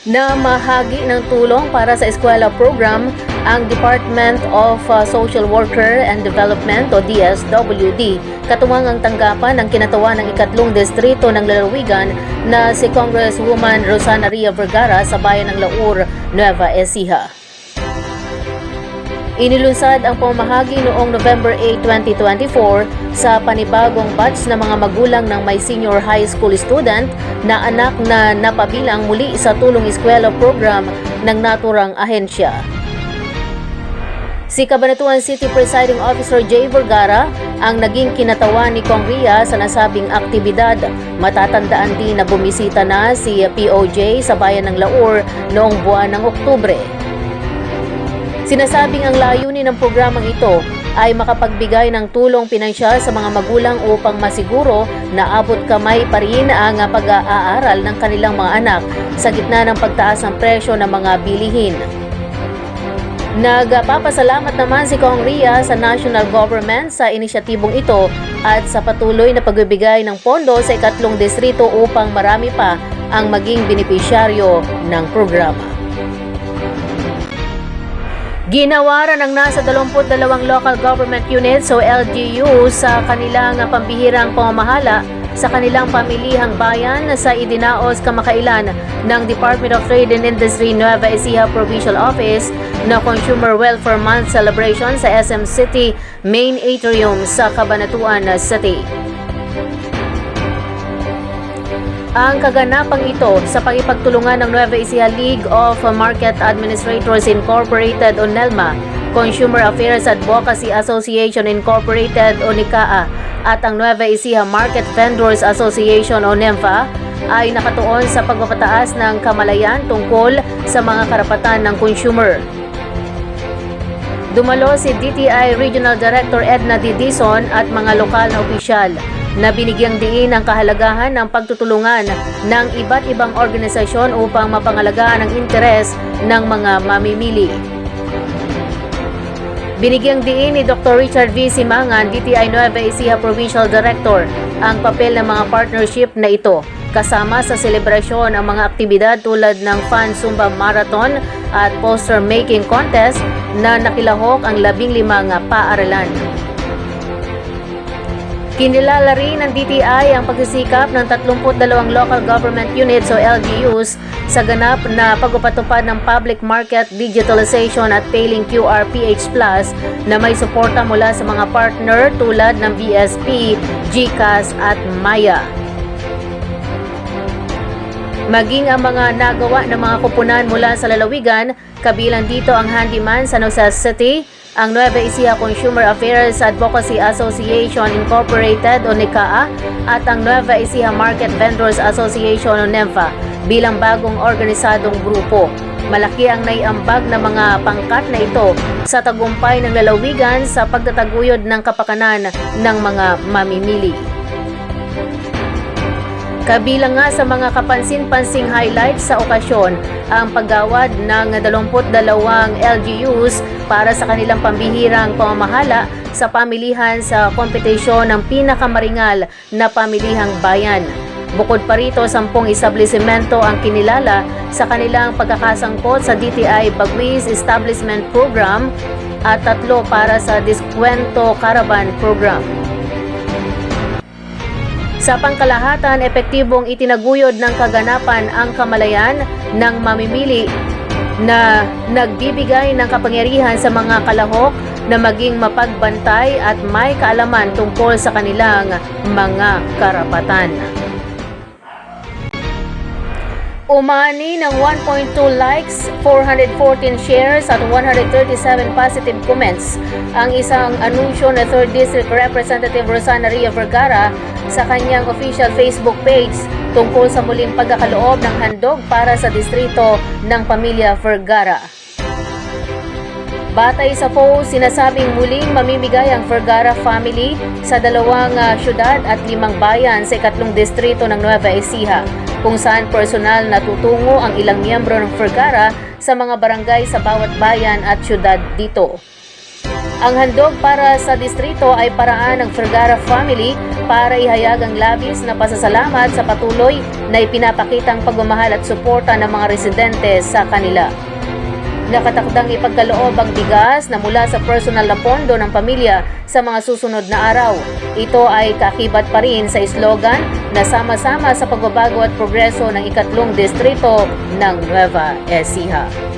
na mahagi ng tulong para sa eskwela program ang Department of Social Worker and Development o DSWD katuwang ang tanggapan ng kinatawan ng ikatlong distrito ng lalawigan na si Congresswoman Rosana Ria Vergara sa bayan ng Laur, Nueva Ecija. Inilunsad ang pamahagi noong November 8, 2024 sa panibagong batch ng mga magulang ng may senior high school student na anak na napabilang muli sa tulong eskwela program ng naturang ahensya. Si Cabanatuan City Presiding Officer Jay Vergara ang naging kinatawan ni Kong Ria sa nasabing aktibidad. Matatandaan din na bumisita na si POJ sa bayan ng Laur noong buwan ng Oktubre. Sinasabing ang layunin ng programang ito ay makapagbigay ng tulong pinansyal sa mga magulang upang masiguro na abot kamay pa rin ang pag-aaral ng kanilang mga anak sa gitna ng pagtaas ng presyo ng mga bilihin. Nagpapasalamat naman si Kong Ria sa national government sa inisyatibong ito at sa patuloy na pagbibigay ng pondo sa ikatlong distrito upang marami pa ang maging benepisyaryo ng programa. Ginawaran ng nasa 22 local government units o LGU sa kanilang pambihirang pamamahala sa kanilang pamilihang bayan sa idinaos kamakailan ng Department of Trade and Industry Nueva Ecija Provincial Office na Consumer Welfare Month celebration sa SM City Main Atrium sa Cabanatuan City. Ang kaganapang ito sa pakipagtulungan ng Nueva Ecija League of Market Administrators Incorporated o NELMA, Consumer Affairs Advocacy Association Incorporated o NICAA at ang Nueva Ecija Market Vendors Association o NEMFA ay nakatuon sa pagpapataas ng kamalayan tungkol sa mga karapatan ng consumer. Dumalo si DTI Regional Director Edna Didison at mga lokal na opisyal na binigyang diin ang kahalagahan ng pagtutulungan ng iba't ibang organisasyon upang mapangalagaan ang interes ng mga mamimili. Binigyang diin ni Dr. Richard V. Simangan, DTI Nueva Ecija Provincial Director, ang papel ng mga partnership na ito kasama sa selebrasyon ang mga aktibidad tulad ng Fan Zumba Marathon at Poster Making Contest na nakilahok ang 15 paaralan. Kinilala rin ng DTI ang pagsisikap ng 32 local government units o LGUs sa ganap na pagpapatupad ng public market digitalization at Payling QR PH Plus na may suporta mula sa mga partner tulad ng BSP, GCash at Maya. Maging ang mga nagawa ng mga kupunan mula sa lalawigan, kabilang dito ang Handyman San Jose City, ang Nueva Ecija Consumer Affairs Advocacy Association Incorporated o NICAA at ang Nueva Ecija Market Vendors Association o NEMFA bilang bagong organisadong grupo. Malaki ang naiambag na mga pangkat na ito sa tagumpay ng lalawigan sa pagtataguyod ng kapakanan ng mga mamimili. Kabilang nga sa mga kapansin-pansing highlights sa okasyon ang paggawad ng 22 LGUs para sa kanilang pambihirang pamamahala sa pamilihan sa kompetisyon ng pinakamaringal na pamilihang bayan. Bukod pa rito, 10 establisimento ang kinilala sa kanilang pagkakasangkot sa DTI Bagwis Establishment Program at 3 para sa Diskwento Caravan Program. Sa pangkalahatan, epektibong itinaguyod ng kaganapan ang kamalayan ng mamimili na nagbibigay ng kapangyarihan sa mga kalahok na maging mapagbantay at may kaalaman tungkol sa kanilang mga karapatan. Umani ng 1.2 likes, 414 shares at 137 positive comments ang isang anunsyo na 3rd District Representative Rosana Ria Vergara sa kanyang official Facebook page tungkol sa muling pagkakaloob ng handog para sa distrito ng pamilya Vergara. Batay sa post, sinasabing muling mamimigay ang Vergara family sa 2 syudad at 5 bayan sa ikatlong distrito ng Nueva Ecija, kung saan personal na tutungo ang ilang miyembro ng Vergara sa mga barangay sa bawat bayan at syudad dito. Ang handog para sa distrito ay paraan ng Vergara family para ihayag ang labis na pasasalamat sa patuloy na ipinapakitang pagmamahal at suporta ng mga residente sa kanila. Nakatakdang ipagkaloob ang bigas na mula sa personal na pondo ng pamilya sa mga susunod na araw. Ito ay kaakibat pa rin sa slogan na sama-sama sa pagbabago at progreso ng ikatlong distrito ng Nueva Ecija.